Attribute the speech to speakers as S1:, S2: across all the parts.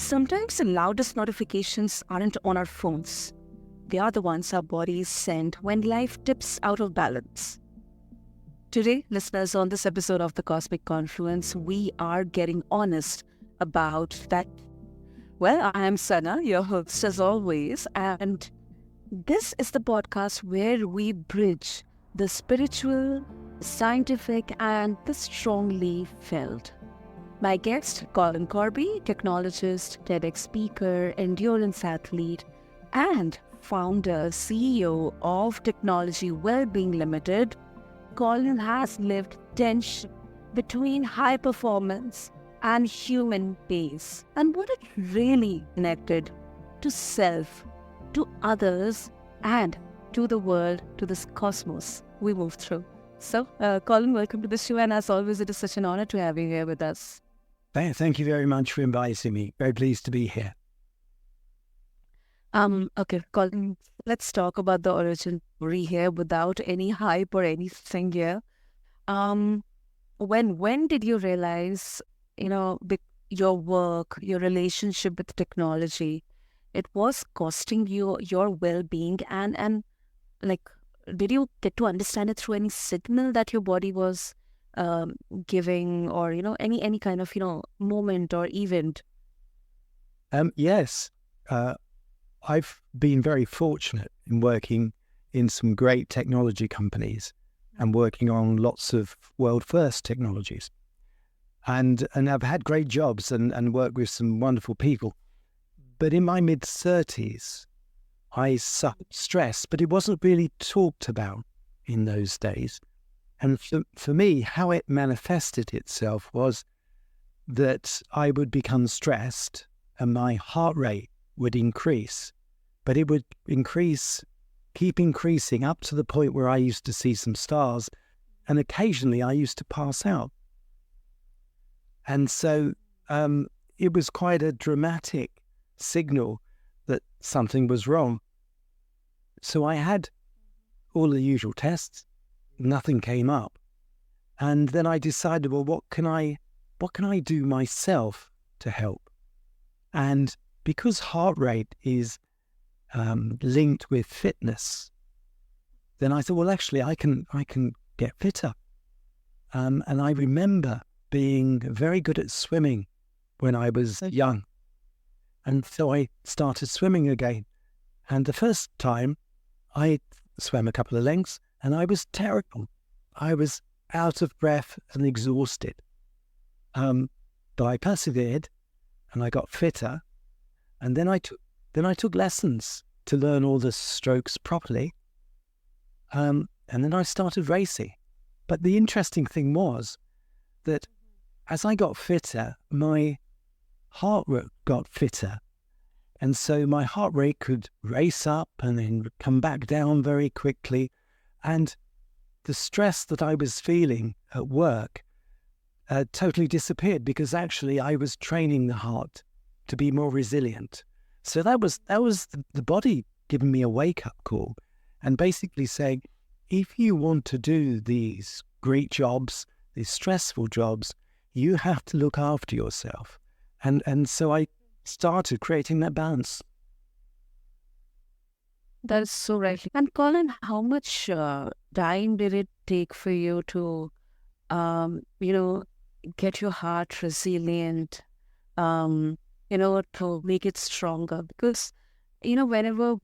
S1: Sometimes the loudest notifications aren't on our phones. They are the ones our bodies send when life tips out of balance. Today, listeners, on this episode of the Cosmic Confluence, we are getting honest about that. Well, I am Sana, your host as always, and this is the podcast where we bridge the spiritual, scientific, and the strongly felt. My guest, Colin Corby, technologist, TEDx speaker, endurance athlete, and founder, CEO of Technology Wellbeing Ltd, Colin has lived tension between high performance and human pace, and what it really connected to self, to others, and to the world, to this cosmos we move through. So, Colin, welcome to the show, and as always, it is such an honor to have you here with us.
S2: Thank you very much for inviting me. Very pleased to be here.
S1: Okay, Colin, let's talk about the origin story here without any hype or anything here. When did you realize, your work, your relationship with technology, it was costing you your well-being, and like, did you get to understand it through any signal that your body was giving, or any kind of moment or event?
S2: Yes, I've been very fortunate in working in some great technology companies and working on lots of world first technologies, and I've had great jobs and worked with some wonderful people. But in my mid-30s, I suffered stress, but it wasn't really talked about in those days. And for me, how it manifested itself was that I would become stressed and my heart rate would increase, but it would keep increasing up to the point where I used to see some stars, and occasionally I used to pass out. And so it was quite a dramatic signal that something was wrong. So I had all the usual tests. Nothing came up. And then I decided, well, what can I do myself to help? And because heart rate is linked with fitness, then I thought, well, actually, I can get fitter. And I remember being very good at swimming when I was young. And so I started swimming again. And the first time I swam a couple of lengths, and I was terrible. I was out of breath and exhausted. But I persevered, and I got fitter. And then I took lessons to learn all the strokes properly. And then I started racing. But the interesting thing was that as I got fitter, my heart rate got fitter. And so my heart rate could race up and then come back down very quickly. And the stress that I was feeling at work totally disappeared, because actually I was training the heart to be more resilient. So that was the body giving me a wake-up call and basically saying, if you want to do these great jobs, these stressful jobs, you have to look after yourself. And so I started creating that balance.
S1: That is so right. And Colin, how much time did it take for you to, get your heart resilient, to make it stronger? Because, whenever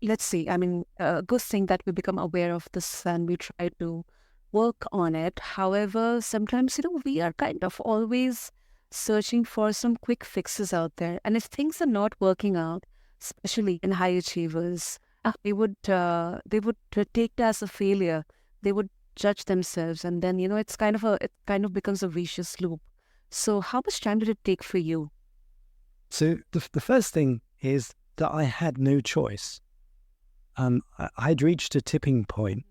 S1: let's see, a good thing that we become aware of this and we try to work on it. However, sometimes, we are kind of always searching for some quick fixes out there. And if things are not working out, especially in high achievers, they would take it as a failure. They would judge themselves, and then it kind of becomes a vicious loop. So, how much time did it take for you?
S2: So the first thing is that I had no choice. I'd reached a tipping point.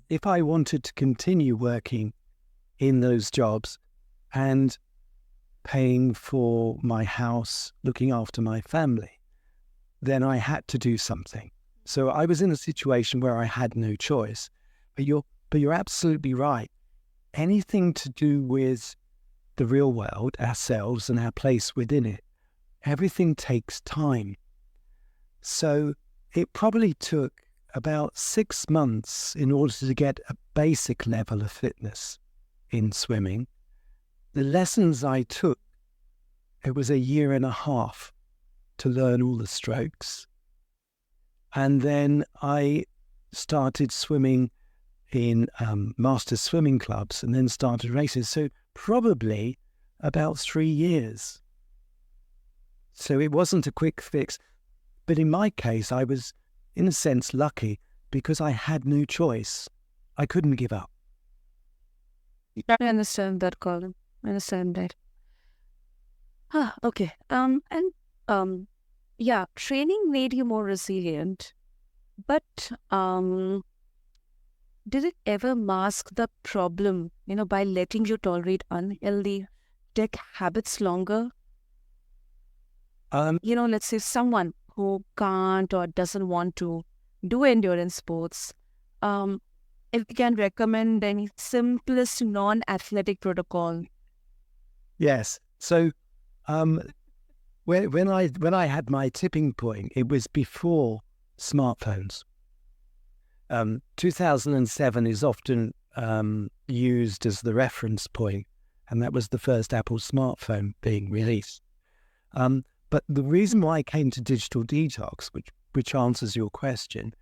S2: If I wanted to continue working in those jobs and paying for my house, looking after my family, then I had to do something. So I was in a situation where I had no choice. But you're absolutely right. Anything to do with the real world, ourselves and our place within it, everything takes time. So it probably took about 6 months in order to get a basic level of fitness in swimming. The lessons I took, it was a year and a half to learn all the strokes. And then I started swimming in master swimming clubs and then started races. So probably about 3 years. So it wasn't a quick fix. But in my case, I was, in a sense, lucky because I had no choice. I couldn't give up.
S1: I understand that, Colin. I understand that. Okay. Yeah, training made you more resilient, but did it ever mask the problem, by letting you tolerate unhealthy tech habits longer? Let's say someone who can't or doesn't want to do endurance sports, if you can recommend any simplest non-athletic protocol.
S2: Yes. So when I had my tipping point, it was before smartphones. 2007 is often used as the reference point, and that was the first Apple smartphone being released. But the reason why I came to Digital Detox, which answers your question,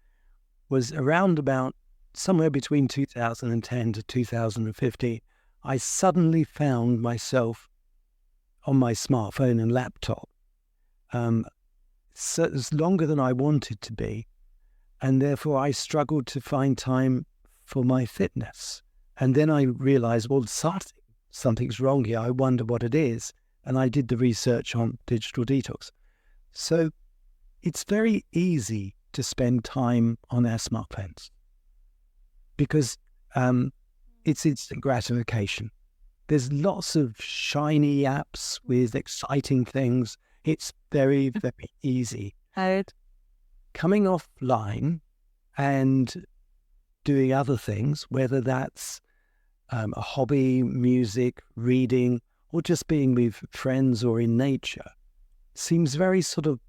S2: was around about somewhere between 2010 to 2015, I suddenly found myself on my smartphone and laptop. So it was longer than I wanted to be, and therefore I struggled to find time for my fitness. And then I realized, well, something's wrong here. I wonder what it is. And I did the research on digital detox. So it's very easy to spend time on our smartphones because it's instant gratification. There's lots of shiny apps with exciting things. It's very, very easy. Coming offline and doing other things, whether that's a hobby, music, reading, or just being with friends or in nature, seems very sort of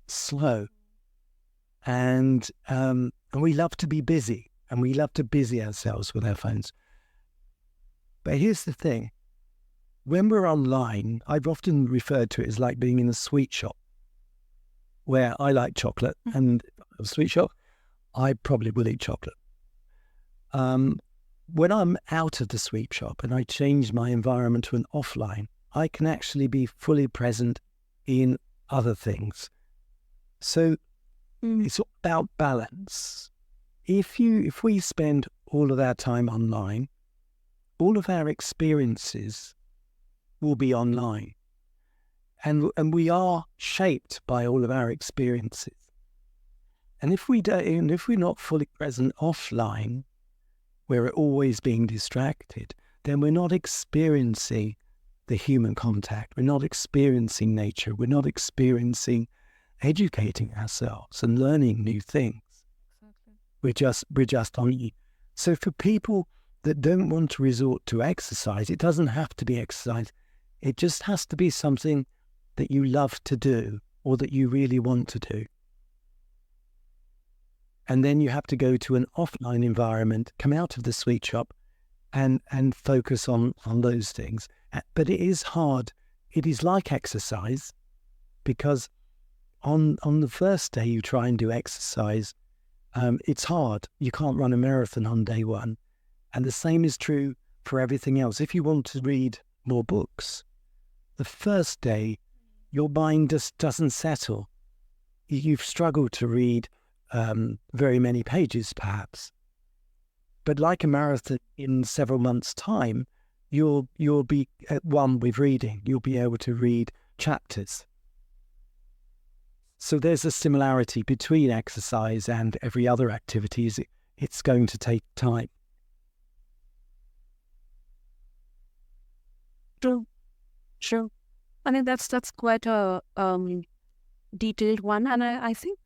S2: slow. And we love to be busy, and we love to busy ourselves with our phones. But here's the thing. When we're online, I've often referred to it as like being in a sweet shop, where I like chocolate, and a sweet shop, I probably will eat chocolate. When I'm out of the sweet shop and I change my environment to an offline, I can actually be fully present in other things. So it's all about balance. If we spend all of our time online, all of our experiences will be online. And we are shaped by all of our experiences. And if we're not fully present offline, where we're always being distracted, then we're not experiencing the human contact. We're not experiencing nature. We're not experiencing educating ourselves and learning new things. Exactly. We're just on. So for people that don't want to resort to exercise, it doesn't have to be exercise. It just has to be something that you love to do or that you really want to do. And then you have to go to an offline environment, come out of the sweet shop and focus on those things. But it is hard. It is like exercise because on the first day you try and do exercise, it's hard. You can't run a marathon on day one. And the same is true for everything else. If you want to read more books, the first day, your mind just doesn't settle. You've struggled to read very many pages, perhaps. But like a marathon, in several months' time, you'll be at one with reading. You'll be able to read chapters. So there's a similarity between exercise and every other activity. It's going to take time.
S1: True. I mean, that's quite a detailed one, and I think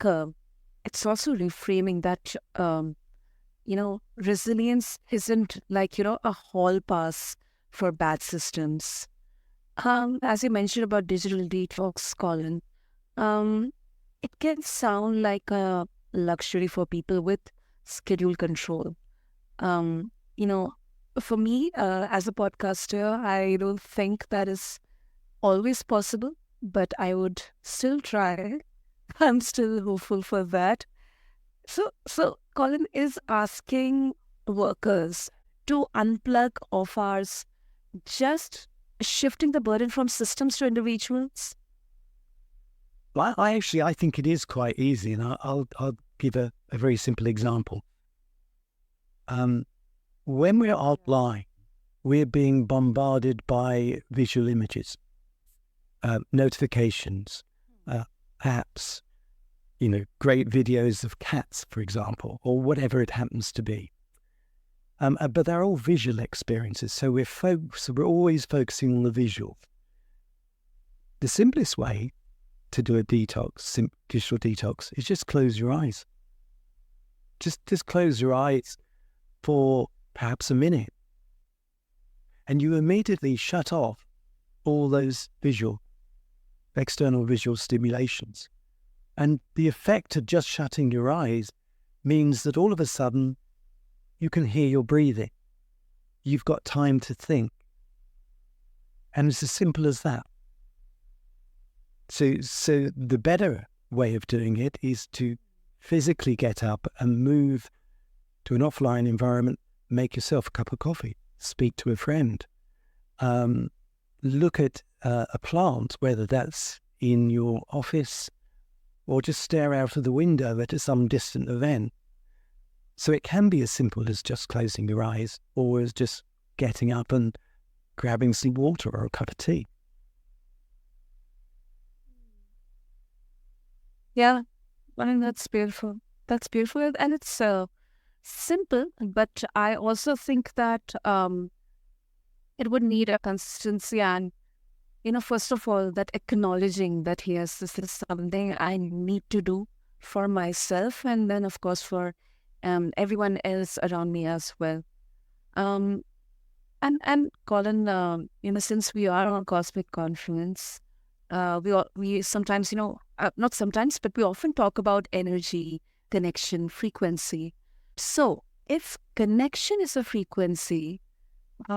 S1: it's also reframing that resilience isn't like a hall pass for bad systems. As you mentioned about digital detox, Colin, um, it can sound like a luxury for people with schedule control. Um, you know, for me, as a podcaster, I don't think that is always possible, but I would still try. I'm still hopeful for that. So Colin is asking workers to unplug off hours, just shifting the burden from systems to individuals.
S2: Well, I think it is quite easy, and I'll give a very simple example. When we're online, we're being bombarded by visual images, notifications, apps, great videos of cats, for example, or whatever it happens to be. But they're all visual experiences, so we're always focusing on the visual. The simplest way to do a detox, digital detox, is just close your eyes. Just close your eyes for perhaps a minute, and you immediately shut off all those external visual stimulations. And the effect of just shutting your eyes means that all of a sudden you can hear your breathing. You've got time to think. And it's as simple as that. So the better way of doing it is to physically get up and move to an offline environment, make yourself a cup of coffee, speak to a friend, look at a plant, whether that's in your office or just stare out of the window at some distant event. So it can be as simple as just closing your eyes, or as just getting up and grabbing some water or a cup of tea.
S1: Yeah, I mean, that's beautiful. That's beautiful. And it's simple, but I also think that it would need a consistency and, first of all, that acknowledging that, yes, this is something I need to do for myself, and then, of course, for everyone else around me as well. Um, and Colin, since we are on a cosmic conference, we sometimes, not sometimes, but we often talk about energy, connection, frequency. So, if connection is a frequency,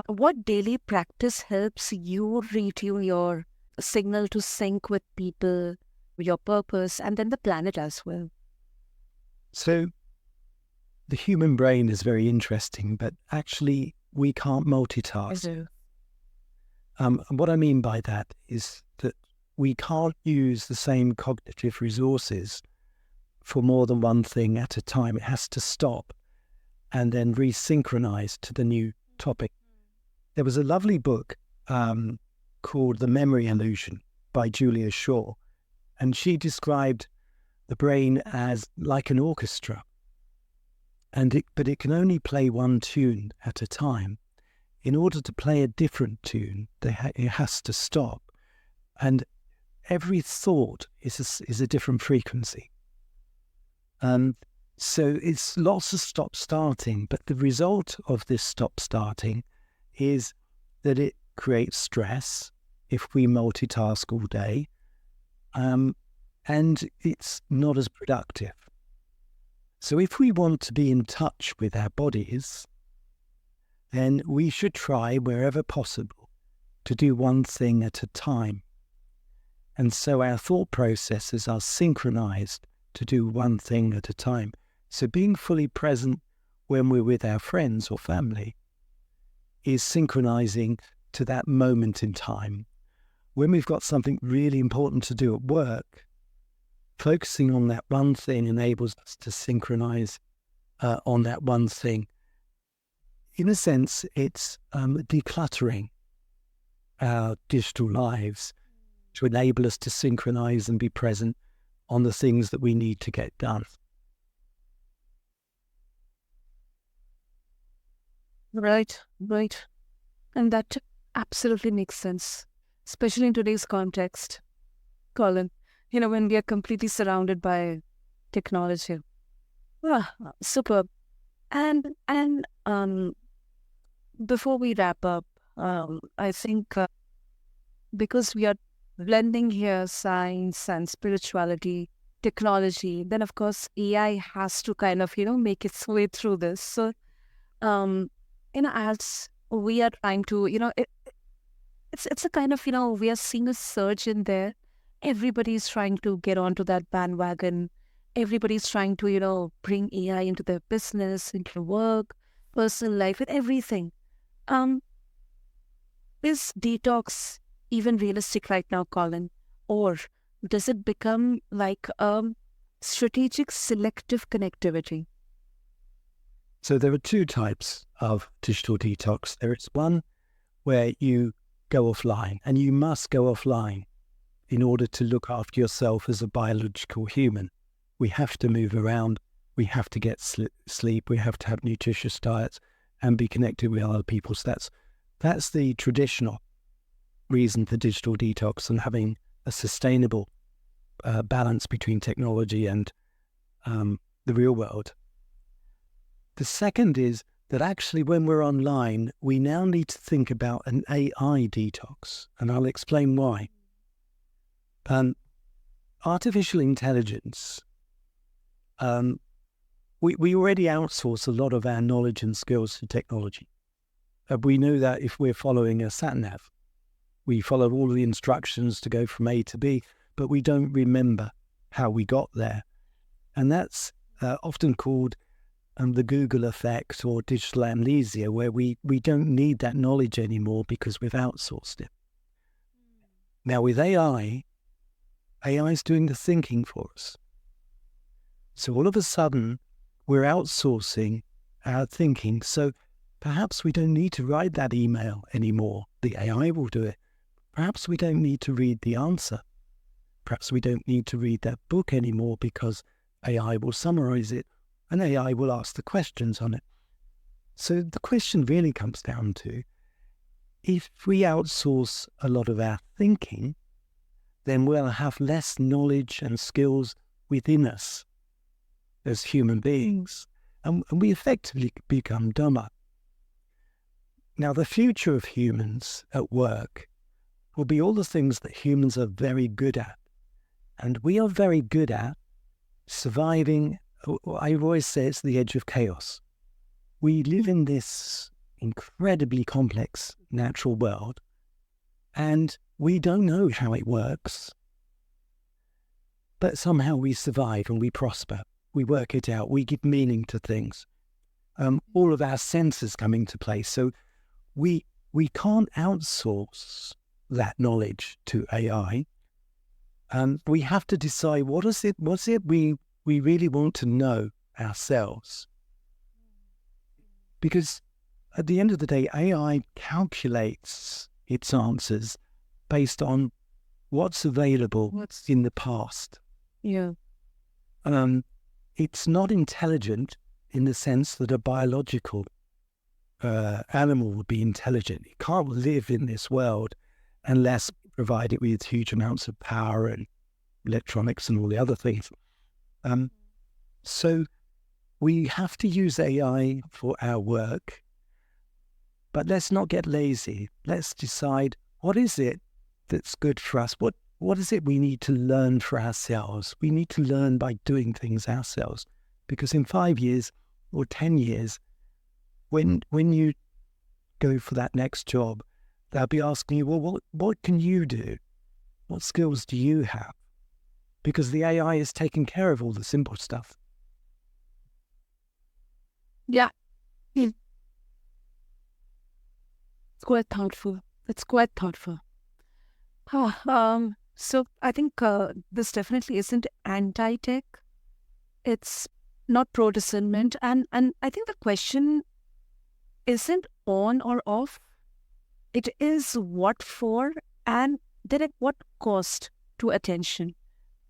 S1: what daily practice helps you retune your signal to sync with people, your purpose, and then the planet as well?
S2: So the human brain is very interesting, but actually we can't multitask. And what I mean by that is that we can't use the same cognitive resources for more than one thing at a time. It has to stop and then resynchronize to the new topic. There was a lovely book called The Memory Illusion by Julia Shaw, and she described the brain as like an orchestra, but it can only play one tune at a time. In order to play a different tune, it has to stop, and every thought is a different frequency. So it's lots of stop-starting, but the result of this stop-starting is that it creates stress if we multitask all day, and it's not as productive. So if we want to be in touch with our bodies, then we should try wherever possible to do one thing at a time. And so our thought processes are synchronized to do one thing at a time. So being fully present when we're with our friends or family is synchronizing to that moment in time. When we've got something really important to do at work, focusing on that one thing enables us to synchronize on that one thing. In a sense, it's decluttering our digital lives to enable us to synchronize and be present on the things that we need to get done.
S1: Right. And that absolutely makes sense, especially in today's context, Colin. When we are completely surrounded by technology. Superb. And before we wrap up, I think because we are blending here science and spirituality, technology, then of course AI has to kind of, make its way through this. So, um, as we are trying to, it's a kind of, we are seeing a surge in there. Everybody's trying to get onto that bandwagon. Everybody's trying to, bring AI into their business, into their work, personal life, and everything. Um, is detox even realistic right now, Colin? Or does it become like strategic selective connectivity?
S2: So there are two types of digital detox. There is one where you go offline, and you must go offline in order to look after yourself as a biological human. We have to move around, we have to get sleep, we have to have nutritious diets and be connected with other people. So that's the traditional reason for digital detox and having a sustainable balance between technology and the real world. The second is that actually when we're online, we now need to think about an AI detox, and I'll explain why. Artificial intelligence, we already outsource a lot of our knowledge and skills to technology. We know that if we're following a sat-nav, we follow all the instructions to go from A to B, but we don't remember how we got there. And that's often called the Google effect or digital amnesia, where we don't need that knowledge anymore because we've outsourced it. Now with AI is doing the thinking for us. So all of a sudden, we're outsourcing our thinking. So perhaps we don't need to write that email anymore. The AI will do it. Perhaps we don't need to read the answer. Perhaps we don't need to read that book anymore because AI will summarize it and AI will ask the questions on it. So the question really comes down to, if we outsource a lot of our thinking, then we'll have less knowledge and skills within us as human beings, and we effectively become dumber. Now, the future of humans at work will be all the things that humans are very good at. And we are very good at surviving. I always say it's the edge of chaos. We live in this incredibly complex natural world, and we don't know how it works. But somehow we survive and we prosper. We work it out. We give meaning to things. All of our senses come into play. So we can't outsource that knowledge to AI. We have to decide what's it we really want to know ourselves. Because at the end of the day, AI calculates its answers based on what's available in the past.
S1: Yeah.
S2: It's not intelligent in the sense that a biological animal would be intelligent. It can't live in this world unless provided with huge amounts of power and electronics and all the other things. So we have to use AI for our work, but let's not get lazy. Let's decide, what is it that's good for us? What is it we need to learn for ourselves? We need to learn by doing things ourselves, because in 5 years or 10 years, when you go for that next job, they'll be asking you, well, what can you do? What skills do you have? Because the AI is taking care of all the simple stuff.
S1: Yeah. It's quite thoughtful. It's quite thoughtful. So I think this definitely isn't anti-tech. It's not pro-discernment. And I think the question isn't on or off. It is what for and then at what cost to attention.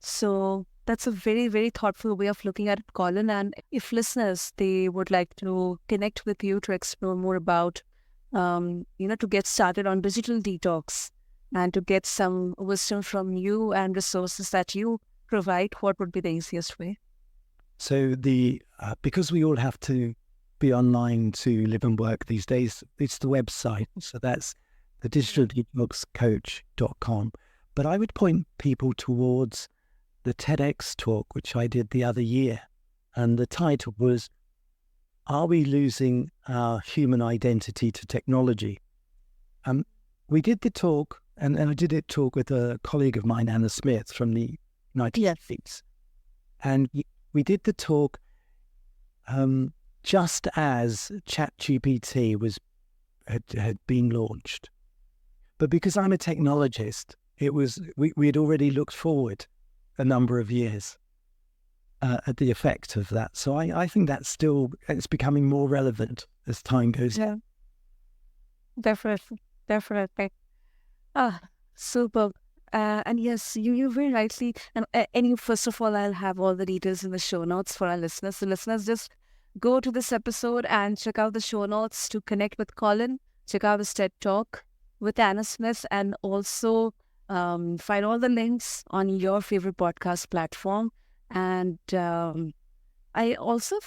S1: So that's a very, very thoughtful way of looking at it, Colin. And if listeners, they would like to connect with you to explore more about, to get started on digital detox and to get some wisdom from you and resources that you provide, what would be the easiest way?
S2: So because we all have to be online to live and work these days, it's the website. So that's the Digital Detox Coach.com. But I would point people towards the TEDx talk, which I did the other year. And the title was, "Are we losing our human identity to technology?" We did the talk, and I did a talk with a colleague of mine, Anna Smith, from the United States. And we did the talk just as ChatGPT had been launched. But because I'm a technologist, we had already looked forward a number of years at the effect of that. So I think it's becoming more relevant as time goes on.
S1: Yeah, definitely. Super. And yes, you very rightly, and first of all, I'll have all the details in the show notes for our listeners. So listeners, just go to this episode and check out the show notes to connect with Colin, check out his TED Talk with Anna Smith, and also find all the links on your favorite podcast platform. And I also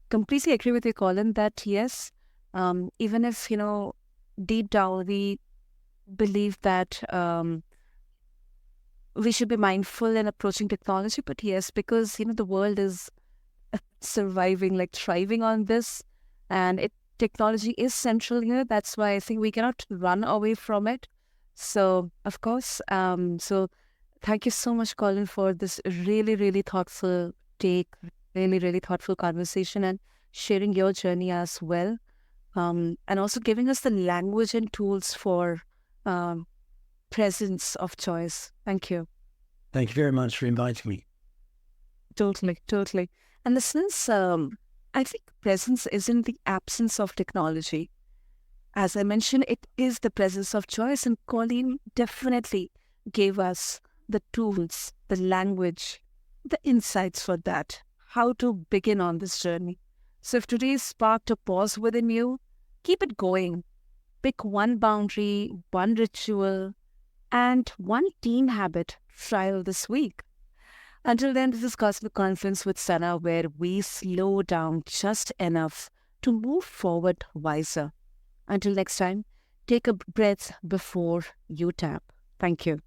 S1: completely agree with you, Colin, that yes, even if, deep down we believe that we should be mindful in approaching technology, but yes, because, the world is surviving, like thriving on this, and technology is central here. That's why I think we cannot run away from it. So, of course, so thank you so much, Colin, for this really, really thoughtful take, really, really thoughtful conversation, and sharing your journey as well. And also giving us the language and tools for presence of choice. Thank you.
S2: Thank you very much for inviting me.
S1: Totally. And listeners, I think presence isn't the absence of technology. As I mentioned, it is the presence of choice, and Colleen definitely gave us the tools, the language, the insights for that, how to begin on this journey. So if today sparked a pause within you, keep it going. Pick one boundary, one ritual, and one teen habit trial this week. Until then, this is Cosmic Conference with Sana, where we slow down just enough to move forward wiser. Until next time, take a breath before you tap. Thank you.